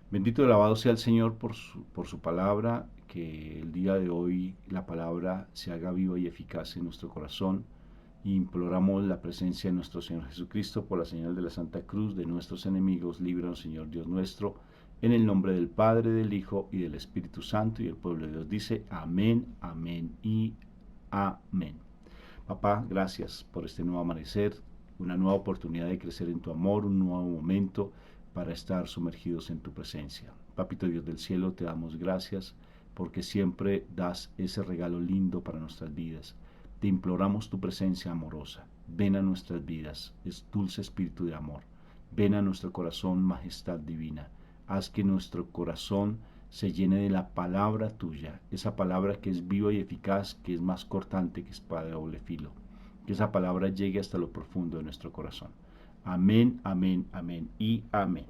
Bendito y alabado sea el Señor por su palabra, que el día de hoy la palabra se haga viva y eficaz en nuestro corazón. Y imploramos la presencia de nuestro Señor Jesucristo por la señal de la Santa Cruz de nuestros enemigos. Líbranos, Señor Dios nuestro, en el nombre del Padre, del Hijo y del Espíritu Santo. Y el pueblo de Dios dice amén, amén y amén. Papá, gracias por este nuevo amanecer, una nueva oportunidad de crecer en tu amor, un nuevo momento para estar sumergidos en tu presencia. Papito Dios del cielo, te damos gracias porque siempre das ese regalo lindo para nuestras vidas. Te imploramos tu presencia amorosa. Ven a nuestras vidas, es dulce espíritu de amor. Ven a nuestro corazón, majestad divina. Haz que nuestro corazón se llene de la palabra tuya, esa palabra que es viva y eficaz, que es más cortante que espada de doble filo. Que esa palabra llegue hasta lo profundo de nuestro corazón. Amén, amén, amén y amén.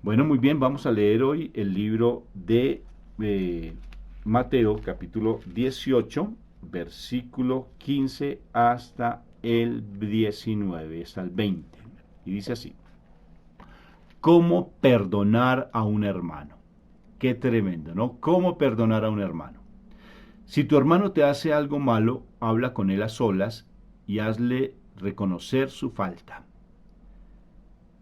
Bueno, muy bien, vamos a leer hoy el libro de Mateo, capítulo 18, versículo 15 hasta el 19, hasta el 20. Y dice así: ¿Cómo perdonar a un hermano? Qué tremendo, ¿no? ¿Cómo perdonar a un hermano? Si tu hermano te hace algo malo, habla con él a solas y hazle reconocer su falta.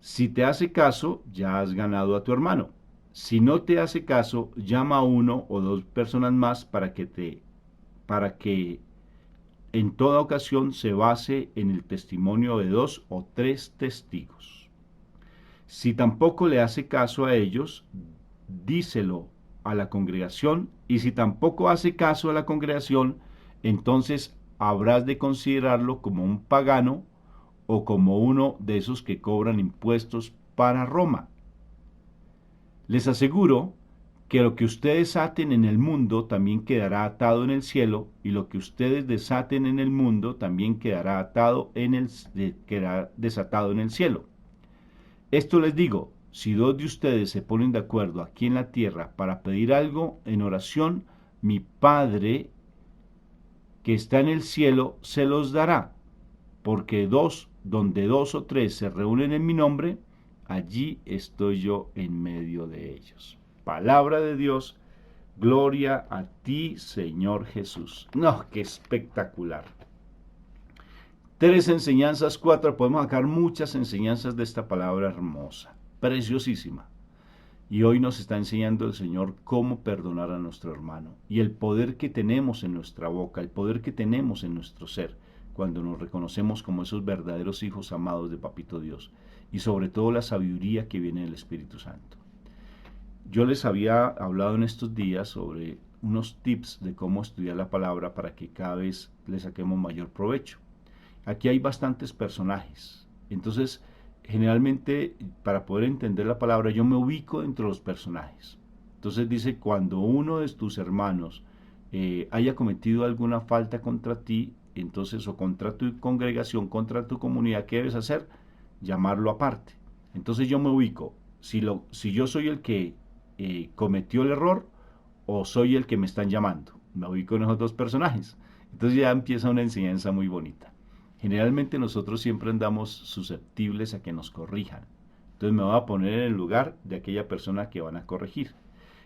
Si te hace caso, ya has ganado a tu hermano. Si no te hace caso, llama a uno o dos personas más para que en toda ocasión se base en el testimonio de dos o tres testigos. Si tampoco le hace caso a ellos, díselo a la congregación, y si tampoco hace caso a la congregación, entonces habrás de considerarlo como un pagano o como uno de esos que cobran impuestos para Roma. Les aseguro que lo que ustedes aten en el mundo también quedará atado en el cielo, y lo que ustedes desaten en el mundo también quedará desatado en el cielo. Esto les digo, si dos de ustedes se ponen de acuerdo aquí en la tierra para pedir algo en oración, mi Padre que está en el cielo se los dará, porque donde dos o tres se reúnen en mi nombre, allí estoy yo en medio de ellos. Palabra de Dios, gloria a ti, Señor Jesús. No, qué espectacular. Tres enseñanzas, cuatro, podemos sacar muchas enseñanzas de esta palabra hermosa, preciosísima. Y hoy nos está enseñando el Señor cómo perdonar a nuestro hermano y el poder que tenemos en nuestra boca, el poder que tenemos en nuestro ser, cuando nos reconocemos como esos verdaderos hijos amados de Papito Dios, y sobre todo la sabiduría que viene del Espíritu Santo. Yo les había hablado en estos días sobre unos tips de cómo estudiar la palabra para que cada vez le saquemos mayor provecho. Aquí hay bastantes personajes, entonces generalmente para poder entender la palabra yo me ubico entre los personajes. Entonces dice, cuando uno de tus hermanos haya cometido alguna falta contra ti, entonces, o contra tu congregación, contra tu comunidad, ¿qué debes hacer? Llamarlo aparte. Entonces yo me ubico, si yo soy el que cometió el error o soy el que me están llamando. Me ubico en esos dos personajes. Entonces ya empieza una enseñanza muy bonita. Generalmente nosotros siempre andamos susceptibles a que nos corrijan. Entonces me voy a poner en el lugar de aquella persona que van a corregir.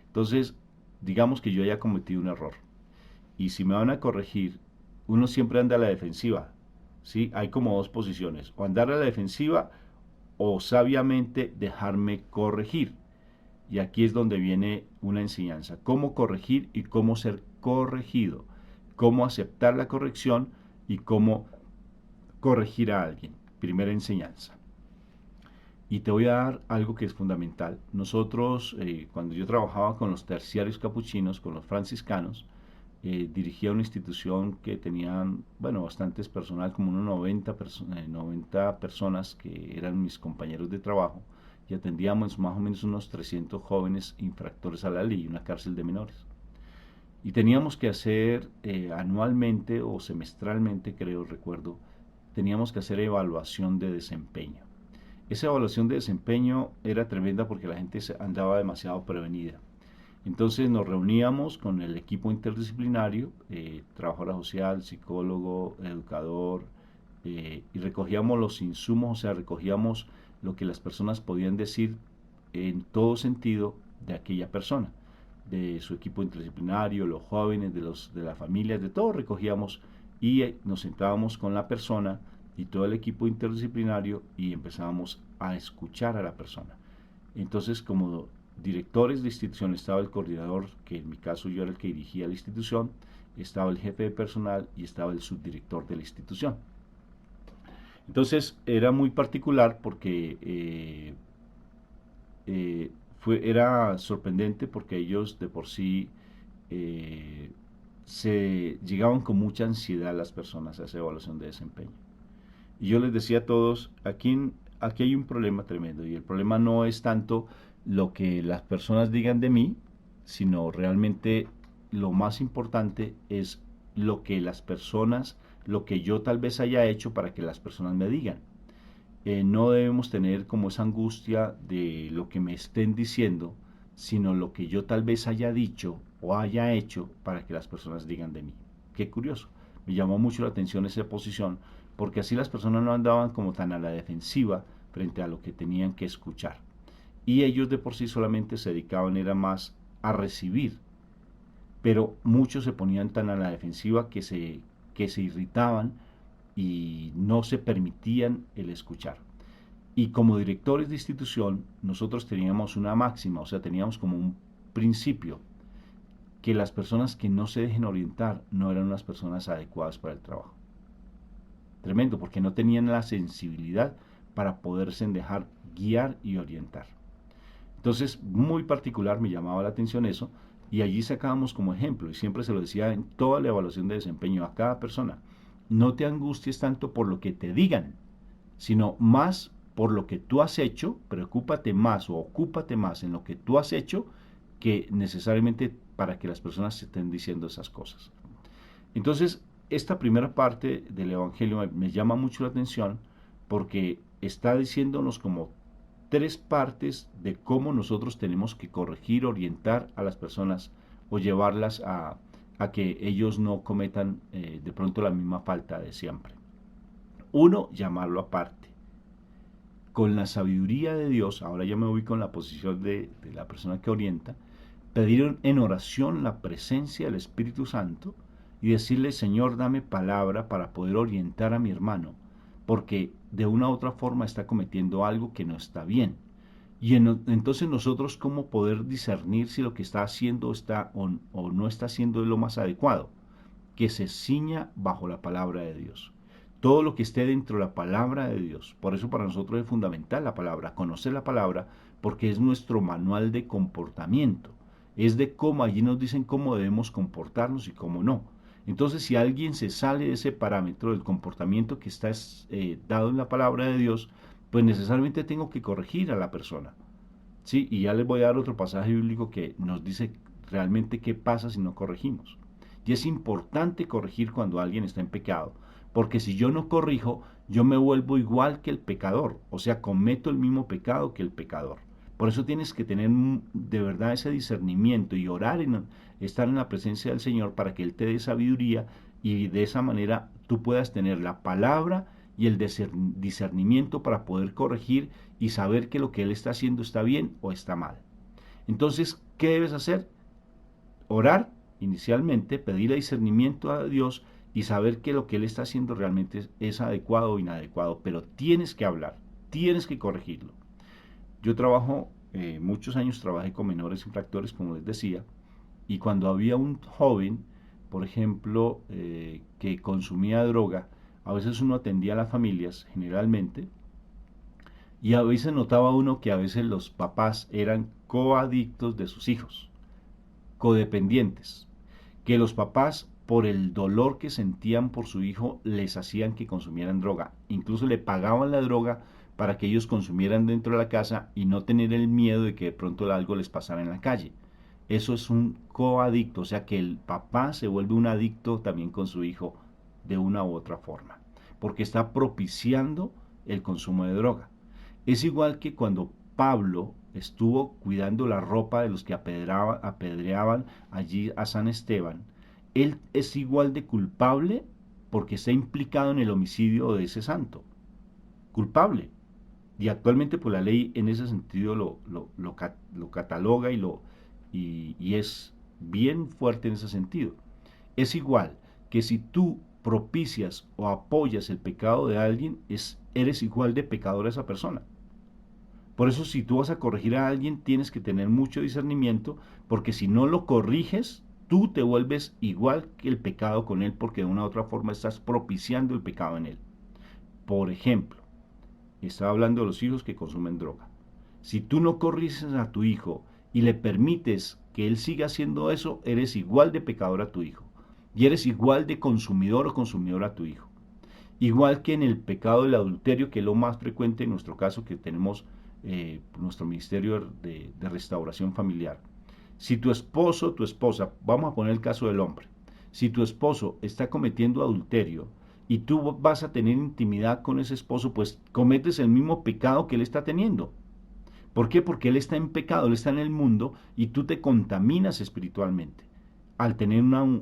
Entonces, digamos que yo haya cometido un error. Y si me van a corregir, uno siempre anda a la defensiva. ¿Sí? Hay como dos posiciones. O andar a la defensiva o sabiamente dejarme corregir. Y aquí es donde viene una enseñanza. Cómo corregir y cómo ser corregido. Cómo aceptar la corrección y cómo corregir a alguien. Primera enseñanza. Y te voy a dar algo que es fundamental. Nosotros, cuando yo trabajaba con los terciarios capuchinos, con los franciscanos, dirigía una institución que tenían, bueno, bastantes personal, como unos 90 personas que eran mis compañeros de trabajo, y atendíamos más o menos unos 300 jóvenes infractores a la ley, una cárcel de menores. Y teníamos que hacer anualmente o semestralmente, creo, recuerdo, teníamos que hacer evaluación de desempeño. Esa evaluación de desempeño era tremenda porque la gente andaba demasiado prevenida. Entonces nos reuníamos con el equipo interdisciplinario, trabajadora social, psicólogo, educador, y recogíamos los insumos, o sea, recogíamos lo que las personas podían decir en todo sentido de aquella persona, de su equipo interdisciplinario, los jóvenes, de las familias, de todo recogíamos y nos sentábamos con la persona y todo el equipo interdisciplinario y empezábamos a escuchar a la persona. Entonces, como directores de institución estaba el coordinador, que en mi caso yo era el que dirigía la institución, estaba el jefe de personal y estaba el subdirector de la institución. Entonces era muy particular porque era sorprendente porque ellos de por sí se llegaban con mucha ansiedad las personas a esa evaluación de desempeño. Y yo les decía a todos, aquí hay un problema tremendo y el problema no es tanto lo que las personas digan de mí, sino realmente lo más importante es lo que las personas, lo que yo tal vez haya hecho para que las personas me digan. No debemos tener como esa angustia de lo que me estén diciendo, sino lo que yo tal vez haya dicho o haya hecho para que las personas digan de mí. Qué curioso. Me llamó mucho la atención esa posición, porque así las personas no andaban como tan a la defensiva frente a lo que tenían que escuchar. Y ellos de por sí solamente se dedicaban era más a recibir, pero muchos se ponían tan a la defensiva que se irritaban y no se permitían el escuchar. Y como directores de institución, nosotros teníamos una máxima, o sea, teníamos como un principio, que las personas que no se dejen orientar no eran unas personas adecuadas para el trabajo. Tremendo, porque no tenían la sensibilidad para poderse dejar guiar y orientar. Entonces, muy particular me llamaba la atención eso, y allí sacábamos como ejemplo, y siempre se lo decía en toda la evaluación de desempeño a cada persona, no te angusties tanto por lo que te digan, sino más por lo que tú has hecho, preocúpate más o ocúpate más en lo que tú has hecho que necesariamente para que las personas se estén diciendo esas cosas. Entonces, esta primera parte del Evangelio me llama mucho la atención porque está diciéndonos como tres partes de cómo nosotros tenemos que corregir, orientar a las personas o llevarlas a que ellos no cometan de pronto la misma falta de siempre. Uno, llamarlo aparte. Con la sabiduría de Dios, ahora ya me voy con la posición de la persona que orienta, pedir en oración la presencia del Espíritu Santo y decirle, Señor, dame palabra para poder orientar a mi hermano, porque de una u otra forma está cometiendo algo que no está bien. Y entonces nosotros cómo poder discernir si lo que está haciendo está o no está haciendo lo más adecuado, que se ciña bajo la palabra de Dios. Todo lo que esté dentro de la palabra de Dios. Por eso para nosotros es fundamental la palabra, conocer la palabra, porque es nuestro manual de comportamiento. Es de cómo, allí nos dicen cómo debemos comportarnos y cómo no. Entonces, si alguien se sale de ese parámetro del comportamiento que está dado en la palabra de Dios, pues necesariamente tengo que corregir a la persona. ¿Sí? Y ya les voy a dar otro pasaje bíblico que nos dice realmente qué pasa si no corregimos. Y es importante corregir cuando alguien está en pecado, porque si yo no corrijo, yo me vuelvo igual que el pecador, o sea, cometo el mismo pecado que el pecador. Por eso tienes que tener de verdad ese discernimiento y orar, estar en la presencia del Señor para que Él te dé sabiduría y de esa manera tú puedas tener la palabra y el discernimiento para poder corregir y saber que lo que Él está haciendo está bien o está mal. Entonces, ¿qué debes hacer? Orar inicialmente, pedir discernimiento a Dios y saber que lo que Él está haciendo realmente es adecuado o inadecuado, pero tienes que hablar, tienes que corregirlo. Yo trabajo, muchos años trabajé con menores infractores, como les decía, y cuando había un joven, por ejemplo, que consumía droga, a veces uno atendía a las familias, generalmente, y a veces notaba uno que a veces los papás eran coadictos de sus hijos, codependientes, que los papás por el dolor que sentían por su hijo les hacían que consumieran droga, incluso le pagaban la droga para que ellos consumieran dentro de la casa y no tener el miedo de que de pronto algo les pasara en la calle. Eso es un coadicto, o sea que el papá se vuelve un adicto también con su hijo de una u otra forma, porque está propiciando el consumo de droga. Es igual que cuando Pablo estuvo cuidando la ropa de los que apedreaban allí a San Esteban. Él es igual de culpable porque está implicado en el homicidio de ese santo. Culpable. Y actualmente pues la ley en ese sentido lo cataloga y es bien fuerte en ese sentido. Es igual que si tú propicias o apoyas el pecado de alguien, eres igual de pecador a esa persona. Por eso si tú vas a corregir a alguien, tienes que tener mucho discernimiento, porque si no lo corriges, tú te vuelves igual que el pecado con él, porque de una u otra forma estás propiciando el pecado en él. Por ejemplo, estaba hablando de los hijos que consumen droga. Si tú no corriges a tu hijo y le permites que él siga haciendo eso, eres igual de pecador a tu hijo. Y eres igual de consumidor o consumidor a tu hijo. Igual que en el pecado del adulterio, que es lo más frecuente en nuestro caso, que tenemos nuestro ministerio de restauración familiar. Si tu esposo o tu esposa, vamos a poner el caso del hombre, si tu esposo está cometiendo adulterio y tú vas a tener intimidad con ese esposo, pues cometes el mismo pecado que él está teniendo. ¿Por qué? Porque él está en pecado, él está en el mundo y tú te contaminas espiritualmente al tener una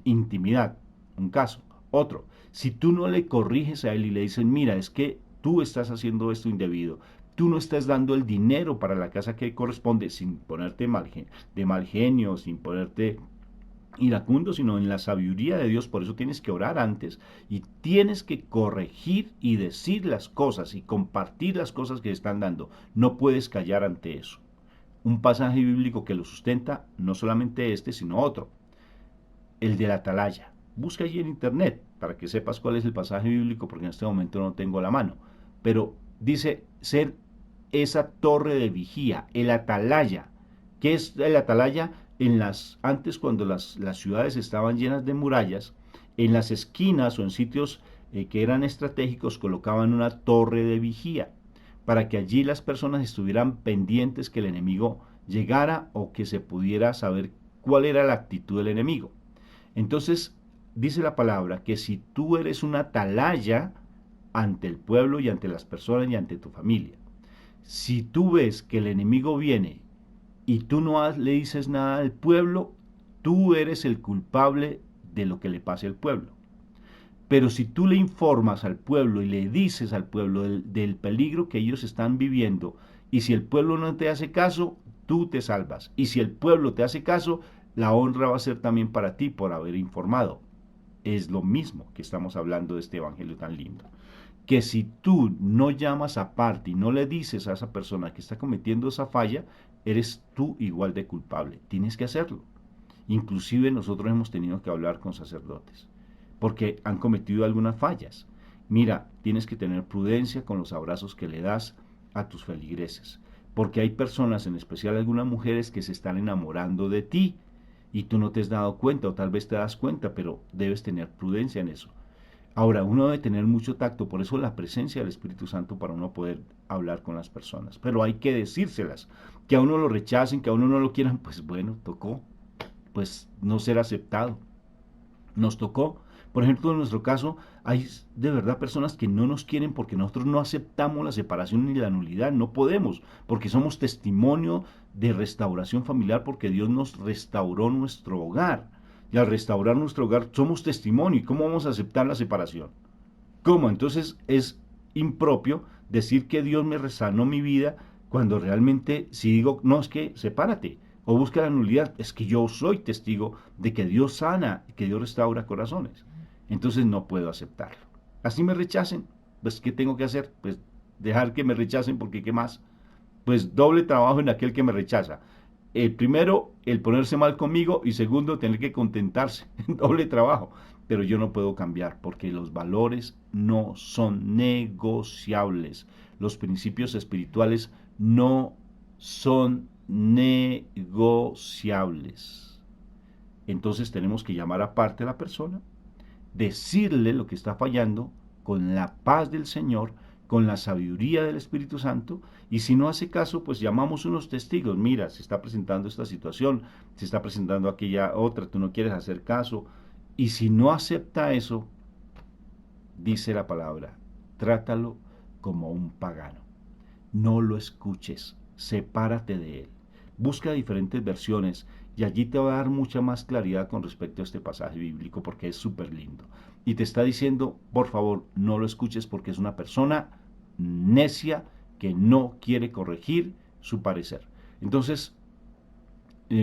intimidad, un caso. Otro, si tú no le corriges a él y le dices, mira, es que tú estás haciendo esto indebido, tú no estás dando el dinero para la casa que corresponde sin ponerte de mal genio, sin ponerte iracundo, sino en la sabiduría de Dios. Por eso tienes que orar antes y tienes que corregir y decir las cosas y compartir las cosas que están dando. No puedes callar ante eso. Un pasaje bíblico que lo sustenta, no solamente este, sino otro, el de la atalaya. Busca allí en internet para que sepas cuál es el pasaje bíblico, porque en este momento no tengo la mano. Pero dice ser esa torre de vigía, el atalaya. ¿Qué es el atalaya? Antes cuando las ciudades estaban llenas de murallas, en las esquinas o en sitios que eran estratégicos colocaban una torre de vigía para que allí las personas estuvieran pendientes que el enemigo llegara o que se pudiera saber cuál era la actitud del enemigo. Entonces, dice la palabra que si tú eres una atalaya ante el pueblo y ante las personas y ante tu familia, si tú ves que el enemigo viene y tú no le dices nada al pueblo, tú eres el culpable de lo que le pase al pueblo. Pero si tú le informas al pueblo y le dices al pueblo del peligro que ellos están viviendo, y si el pueblo no te hace caso, tú te salvas. Y si el pueblo te hace caso, la honra va a ser también para ti por haber informado. Es lo mismo que estamos hablando de este evangelio tan lindo. Que si tú no llamas aparte y no le dices a esa persona que está cometiendo esa falla, eres tú igual de culpable. Tienes que hacerlo. Inclusive nosotros hemos tenido que hablar con sacerdotes porque han cometido algunas fallas. Mira, tienes que tener prudencia con los abrazos que le das a tus feligreses, porque hay personas, en especial algunas mujeres, que se están enamorando de ti y tú no te has dado cuenta, o tal vez te das cuenta, pero debes tener prudencia en eso. Ahora, uno debe tener mucho tacto, por eso la presencia del Espíritu Santo para uno poder hablar con las personas, pero hay que decírselas, que a uno lo rechacen, que a uno no lo quieran, pues bueno, tocó, pues no ser aceptado, nos tocó. Por ejemplo, en nuestro caso, hay de verdad personas que no nos quieren porque nosotros no aceptamos la separación ni la nulidad, no podemos, porque somos testimonio de restauración familiar, porque Dios nos restauró nuestro hogar. Y al restaurar nuestro hogar somos testimonio. ¿Y cómo vamos a aceptar la separación? ¿Cómo? Entonces es impropio decir que Dios me resanó mi vida cuando realmente si digo, no, es que sepárate o busca la nulidad, es que yo soy testigo de que Dios sana, que Dios restaura corazones. Entonces no puedo aceptarlo. Así me rechacen, pues ¿qué tengo que hacer? Pues dejar que me rechacen porque ¿qué más? Pues doble trabajo en aquel que me rechaza. El primero, el ponerse mal conmigo y segundo, tener que contentarse. Doble trabajo. Pero yo no puedo cambiar porque los valores no son negociables. Los principios espirituales no son negociables. Entonces tenemos que llamar aparte a la persona, decirle lo que está fallando con la paz del Señor, con la sabiduría del Espíritu Santo, y si no hace caso, pues llamamos unos testigos. Mira, se está presentando esta situación, se está presentando aquella otra, tú no quieres hacer caso, y si no acepta eso, dice la palabra, trátalo como un pagano. No lo escuches, sepárate de él. Busca diferentes versiones y allí te va a dar mucha más claridad con respecto a este pasaje bíblico porque es súper lindo. Y te está diciendo, por favor, no lo escuches porque es una persona necia porque no quiere corregir su parecer. Entonces,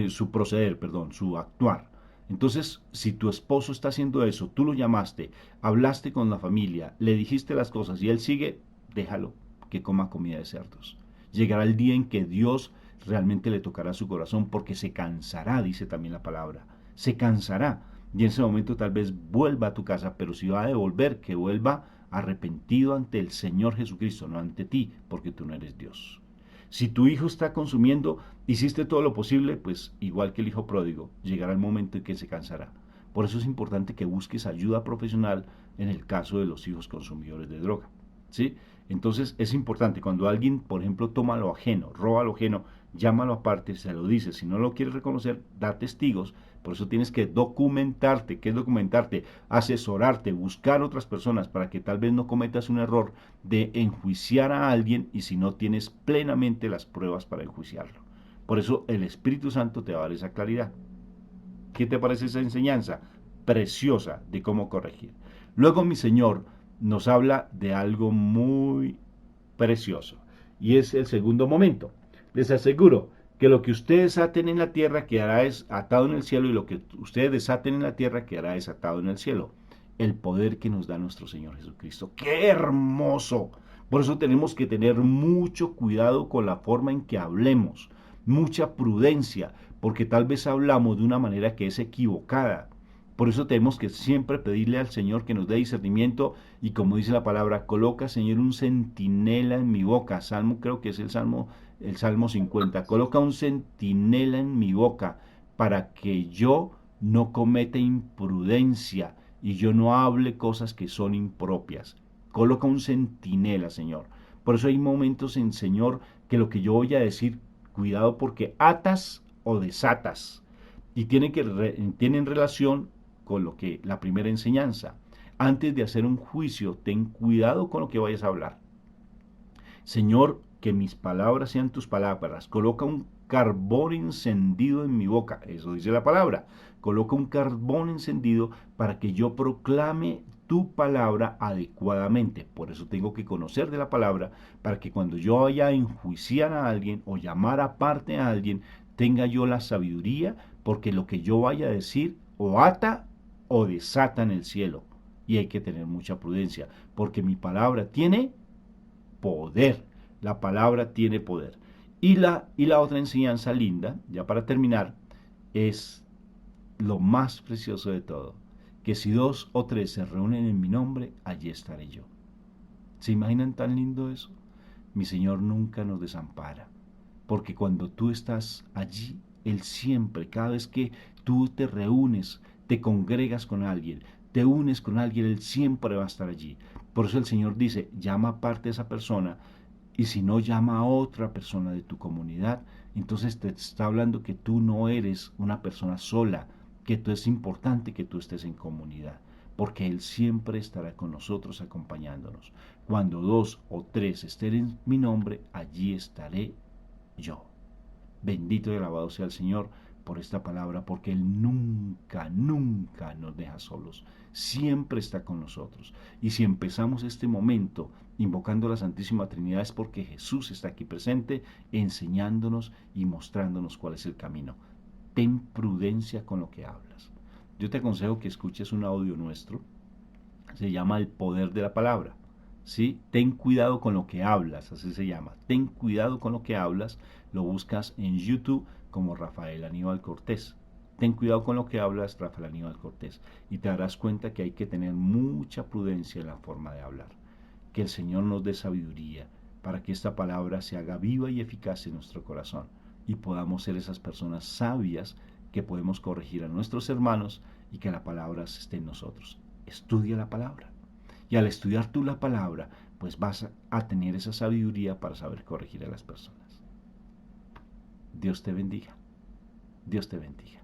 su proceder, perdón, su actuar. Entonces, si tu esposo está haciendo eso, tú lo llamaste, hablaste con la familia, le dijiste las cosas y él sigue, déjalo que coma comida de cerdos. Llegará el día en que Dios realmente le tocará su corazón porque se cansará, dice también la palabra. Se cansará. Y en ese momento tal vez vuelva a tu casa, pero si va a devolver, que vuelva arrepentido ante el Señor Jesucristo, no ante ti, porque tú no eres Dios. Si tu hijo está consumiendo, hiciste todo lo posible, pues igual que el hijo pródigo, llegará el momento en que se cansará. Por eso es importante que busques ayuda profesional en el caso de los hijos consumidores de droga. ¿Sí? Entonces es importante cuando alguien, por ejemplo, toma lo ajeno, roba lo ajeno, llámalo aparte, se lo dice. Si no lo quieres reconocer, da testigos. Por eso tienes que documentarte. ¿Qué es documentarte? Asesorarte, buscar otras personas para que tal vez no cometas un error de enjuiciar a alguien y si no tienes plenamente las pruebas para enjuiciarlo. Por eso el Espíritu Santo te va a dar esa claridad. ¿Qué te parece esa enseñanza? Preciosa de cómo corregir. Luego mi Señor nos habla de algo muy precioso y es el segundo momento. Les aseguro que lo que ustedes aten en la tierra quedará atado en el cielo y lo que ustedes desaten en la tierra quedará desatado en el cielo. El poder que nos da nuestro Señor Jesucristo. ¡Qué hermoso! Por eso tenemos que tener mucho cuidado con la forma en que hablemos, mucha prudencia, porque tal vez hablamos de una manera que es equivocada. Por eso tenemos que siempre pedirle al Señor que nos dé discernimiento y como dice la palabra, coloca, Señor, un centinela en mi boca. Salmo, creo que es el Salmo 50. Coloca un centinela en mi boca para que yo no cometa imprudencia y yo no hable cosas que son impropias. Coloca un centinela, Señor. Por eso hay momentos en Señor que lo que yo voy a decir, cuidado porque atas o desatas. Y tienen relación con lo que la primera enseñanza. Antes de hacer un juicio, ten cuidado con lo que vayas a hablar. Señor, que mis palabras sean tus palabras. Coloca un carbón encendido en mi boca. Eso dice la palabra. Coloca un carbón encendido para que yo proclame tu palabra adecuadamente. Por eso tengo que conocer de la palabra para que cuando yo vaya a enjuiciar a alguien o llamar aparte a alguien, tenga yo la sabiduría, porque lo que yo vaya a decir o ata o desata en el cielo. Y hay que tener mucha prudencia, porque mi palabra tiene poder. La palabra tiene poder. Y la otra enseñanza linda, ya para terminar, es lo más precioso de todo, que si 2 o 3 se reúnen en mi nombre, allí estaré yo. ¿Se imaginan tan lindo eso? Mi Señor nunca nos desampara, porque cuando tú estás allí, Él siempre, cada vez que tú te reúnes, te congregas con alguien, te unes con alguien, Él siempre va a estar allí. Por eso el Señor dice, llama aparte a esa persona, y si no, llama a otra persona de tu comunidad. Entonces te está hablando que tú no eres una persona sola, que es importante que tú estés en comunidad, porque Él siempre estará con nosotros acompañándonos. Cuando 2 o 3 estén en mi nombre, allí estaré yo. Bendito y alabado sea el Señor por esta palabra, porque Él nunca, nunca nos deja solos. Siempre está con nosotros. Y si empezamos este momento invocando a la Santísima Trinidad es porque Jesús está aquí presente, enseñándonos y mostrándonos cuál es el camino. Ten prudencia con lo que hablas. Yo te aconsejo que escuches un audio nuestro. Se llama El Poder de la Palabra. ¿Sí? Ten cuidado con lo que hablas, así se llama. Ten cuidado con lo que hablas. Lo buscas en YouTube como Rafael Aníbal Cortés. Ten cuidado con lo que hablas, Rafael Aníbal Cortés. Y te darás cuenta que hay que tener mucha prudencia en la forma de hablar. Que el Señor nos dé sabiduría para que esta palabra se haga viva y eficaz en nuestro corazón y podamos ser esas personas sabias que podemos corregir a nuestros hermanos y que la palabra esté en nosotros. Estudia la palabra. Y al estudiar tú la palabra, pues vas a tener esa sabiduría para saber corregir a las personas. Dios te bendiga. Dios te bendiga.